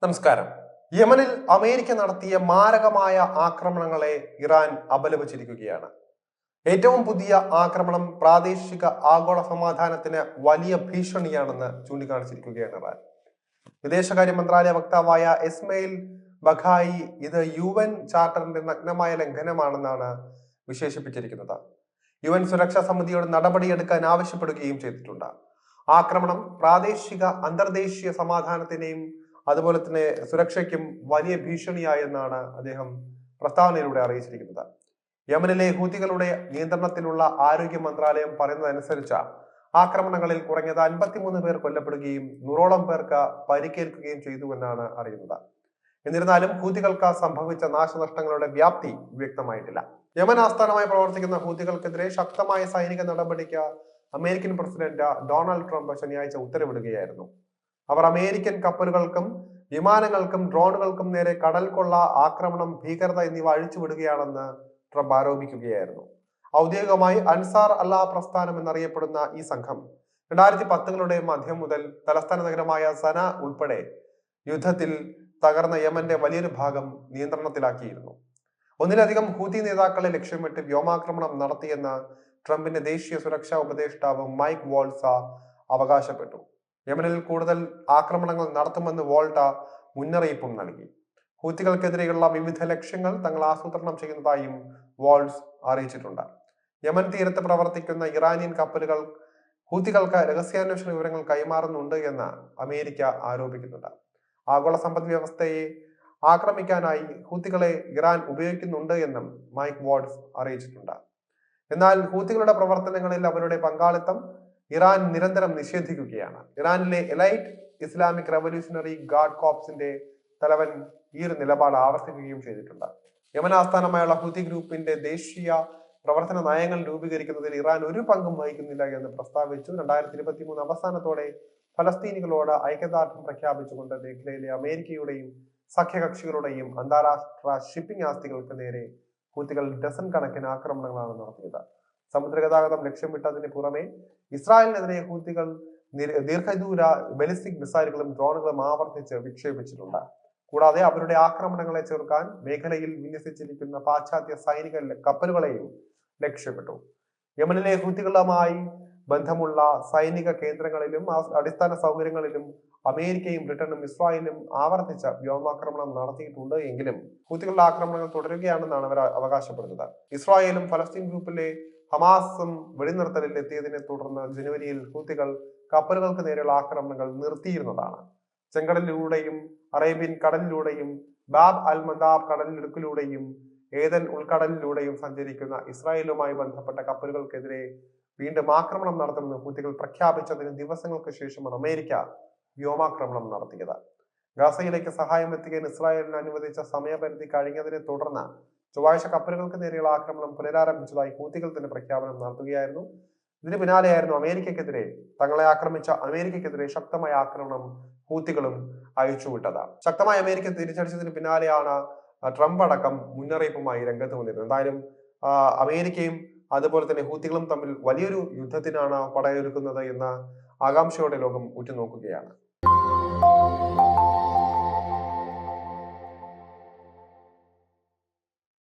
നമസ്കാരം. യമനിൽ അമേരിക്ക നടത്തിയ മാരകമായ ആക്രമണങ്ങളെ ഇറാൻ അപലപിച്ചിരിക്കുകയാണ്. ഏറ്റവും പുതിയ ആക്രമണം പ്രാദേശിക ആഗോള സമാധാനത്തിന് വലിയ ഭീഷണിയാണെന്ന് ചൂണ്ടിക്കാണിച്ചിരിക്കുകയാണ് ഇറാൻ. വിദേശകാര്യ മന്ത്രാലയ വക്താവായ ഇസ്മയിൽ ബഖായി ഇത് UN ചാർട്ടറിന്റെ നഗ്നമായ ലംഘനമാണെന്നാണ് വിശേഷിപ്പിച്ചിരിക്കുന്നത്. UN സുരക്ഷാ സമിതിയോട് നടപടിയെടുക്കാൻ ആവശ്യപ്പെടുകയും ചെയ്തിട്ടുണ്ട്. ആക്രമണം പ്രാദേശിക അന്തർദേശീയ സമാധാനത്തിനെയും അതുപോലെ തന്നെ സുരക്ഷയ്ക്കും വലിയ ഭീഷണിയായെന്നാണ് അദ്ദേഹം പ്രസ്താവനയിലൂടെ അറിയിച്ചിരിക്കുന്നത്. യമനിലെ ഹൂതികളുടെ നിയന്ത്രണത്തിലുള്ള ആരോഗ്യ മന്ത്രാലയം പറയുന്നതനുസരിച്ച് ആക്രമണങ്ങളിൽ കുറഞ്ഞത് 53 പേർ കൊല്ലപ്പെടുകയും 100ഓളം പേർക്ക് പരിക്കേൽക്കുകയും ചെയ്തുവെന്നാണ് അറിയുന്നത്. എന്നിരുന്നാലും ഹൂതികൾക്ക് സംഭവിച്ച നാശനഷ്ടങ്ങളുടെ വ്യാപ്തി വ്യക്തമായിട്ടില്ല. യമൻ ആസ്ഥാനമായി പ്രവർത്തിക്കുന്ന ഹൂതികൾക്കെതിരെ ശക്തമായ സൈനിക നടപടിക്ക് അമേരിക്കൻ പ്രസിഡന്റ് ഡൊണാൾഡ് ട്രംപ് ശനിയാഴ്ച ഉത്തരവിടുകയായിരുന്നു. അവർ അമേരിക്കൻ കപ്പലുകൾക്കും വിമാനങ്ങൾക്കും ഡ്രോണുകൾക്കും നേരെ കടൽ കൊള്ള, ആക്രമണം, ഭീകരത എന്നിവ അഴിച്ചുവിടുകയാണെന്ന് ട്രംപ് ആരോപിക്കുകയായിരുന്നു. ഔദ്യോഗികമായി അൻസാർ അല്ലാഹ് പ്രസ്ഥാനം എന്നറിയപ്പെടുന്ന ഈ സംഘം 2010കളുടെ മധ്യം മുതൽ തലസ്ഥാന നഗരമായ സന ഉൾപ്പെടെ യുദ്ധത്തിൽ തകർന്ന യമന്റെ വലിയൊരു ഭാഗം നിയന്ത്രണത്തിലാക്കിയിരുന്നു. ഒന്നിലധികം ഹൂതി നേതാക്കളെ ലക്ഷ്യമിട്ട് വ്യോമാക്രമണം നടത്തിയെന്ന് ട്രംപിന്റെ ദേശീയ സുരക്ഷാ ഉപദേഷ്ടാവ് മൈക്ക് വാൾസ അവകാശപ്പെട്ടു. യമനിൽ കൂടുതൽ ആക്രമണങ്ങൾ നടത്തുമെന്ന് വോൾട്ട മുന്നറിയിപ്പും നൽകി. ഹൂത്തികൾക്കെതിരെയുള്ള വിവിധ ലക്ഷ്യങ്ങൾ തങ്ങൾ ആസൂത്രണം ചെയ്യുന്നതായും വാൾസ് അറിയിച്ചിട്ടുണ്ട്. യമൻ തീരത്ത് പ്രവർത്തിക്കുന്ന ഇറാനിയൻ കപ്പലുകൾ ഹൂത്തികൾക്ക് രഹസ്യാന്വേഷണ വിവരങ്ങൾ കൈമാറുന്നുണ്ട് എന്ന് അമേരിക്ക ആരോപിക്കുന്നുണ്ട്. ആഗോള സമ്പദ് വ്യവസ്ഥയെ ആക്രമിക്കാനായി ഹൂത്തികളെ ഇറാൻ ഉപയോഗിക്കുന്നുണ്ട് എന്നും മൈക്ക് വാൾസ് അറിയിച്ചിട്ടുണ്ട്. എന്നാൽ ഹൂത്തികളുടെ പ്രവർത്തനങ്ങളിൽ അവരുടെ പങ്കാളിത്തം ഇറാൻ നിരന്തരം നിഷേധിക്കുകയാണ്. ഇറാനിലെ എലൈറ്റ് ഇസ്ലാമിക് റവല്യൂഷണറി ഗാർഡ് കോപ്സിന്റെ തലവൻ ഈ ഒരു നിലപാട് ആവർത്തിക്കുകയും ചെയ്തിട്ടുണ്ട്. യമൻ ആസ്ഥാനമായുള്ള ഹൂതി ഗ്രൂപ്പിന്റെ ദേശീയ പ്രവർത്തന നയങ്ങൾ രൂപീകരിക്കുന്നതിൽ ഇറാൻ ഒരു പങ്കും വഹിക്കുന്നില്ല എന്ന് പ്രസ്താവിച്ചു. 2023 അവസാനത്തോടെ ഫലസ്തീനികളോട് ഐക്യദാർഢ്യം പ്രഖ്യാപിച്ചുകൊണ്ട് മേഖലയിലെ അമേരിക്കയുടെയും സഖ്യകക്ഷികളുടെയും അന്താരാഷ്ട്ര ഷിപ്പിംഗ് ആസ്തികൾക്ക് നേരെ ഹൂത്തികൾ ഡസൻ കണക്കിന് ആക്രമണങ്ങളാണ് നടത്തിയത്. സമുദ്രഗതാഗതം ലക്ഷ്യമിട്ടതിന് പുറമെ ഇസ്രായേലിനെതിരെ ഹൂത്തികൾ ദീർഘദൂര ബലിസ്റ്റിക് മിസൈലുകളും ഡ്രോണുകളും ആവർത്തിച്ച് വിക്ഷേപിച്ചിട്ടുണ്ട്. കൂടാതെ അവരുടെ ആക്രമണങ്ങളെ ചെറുക്കാൻ മേഖലയിൽ വിന്യസിച്ചിരിക്കുന്ന പാശ്ചാത്യ സൈനിക കപ്പലുകളെയും ലക്ഷ്യമിട്ടു. യമനിലെ ഹൂത്തികളുമായി ബന്ധമുള്ള സൈനിക കേന്ദ്രങ്ങളിലും അടിസ്ഥാന സൗകര്യങ്ങളിലും അമേരിക്കയും ബ്രിട്ടനും ഇസ്രായേലും ആവർത്തിച്ച വ്യോമാക്രമണം നടത്തിയിട്ടുണ്ട് എങ്കിലും ഹൂത്തികളുടെ ആക്രമണങ്ങൾ തുടരുകയാണെന്നാണ് അവർ അവകാശപ്പെടുന്നത്. ഇസ്രായേലും ഫലസ്തീൻ ഗ്രൂപ്പിലെ ഹമാസും വെടിനിർത്തലിൽ എത്തിയതിനെ തുടർന്ന് ജനുവരിയിൽ ഹൂത്തികൾ കപ്പലുകൾക്ക് നേരെയുള്ള ആക്രമണങ്ങൾ നിർത്തിയിരുന്നതാണ്. ചെങ്കടലിലൂടെയും അറേബ്യൻ കടലിലൂടെയും ബാബ് അൽ മന്ദാബ് കടലിടുക്കിലൂടെയും ഏതൻ ഉൾക്കടലിലൂടെയും സഞ്ചരിക്കുന്ന ഇസ്രായേലുമായി ബന്ധപ്പെട്ട കപ്പലുകൾക്കെതിരെ വീണ്ടും ആക്രമണം നടത്തുമെന്ന് ഹൂത്തികൾ പ്രഖ്യാപിച്ചതിന് ദിവസങ്ങൾക്ക് ശേഷമാണ് അമേരിക്ക വ്യോമാക്രമണം നടത്തിയത്. ഗാസയിലേക്ക് സഹായം എത്തിക്കാൻ ഇസ്രായേലിന് അനുവദിച്ച സമയപരിധി കഴിഞ്ഞതിനെ തുടർന്ന് ചൊവ്വാഴ്ച കപ്പലുകൾക്ക് നേരെയുള്ള ആക്രമണം പുനരാരംഭിച്ചതായി ഹൂത്തികൾ തന്നെ പ്രഖ്യാപനം നടത്തുകയായിരുന്നു. ഇതിന് പിന്നാലെയായിരുന്നു തങ്ങളെ ആക്രമിച്ച അമേരിക്കക്കെതിരെ ശക്തമായ ആക്രമണം ഹൂത്തികളും അയച്ചുവിട്ടത്. ശക്തമായ അമേരിക്ക തിരിച്ചടിച്ചതിന് പിന്നാലെയാണ് ട്രംപ് അടക്കം മുന്നറിയിപ്പുമായി രംഗത്ത് വന്നിരുന്നത്. എന്തായാലും അമേരിക്കയും അതുപോലെ തന്നെ ഹൂത്തികളും തമ്മിൽ വലിയൊരു യുദ്ധത്തിനാണ് പടയൊരുക്കുന്നത് എന്ന ആകാംക്ഷയോടെ ലോകം ഉറ്റുനോക്കുകയാണ്.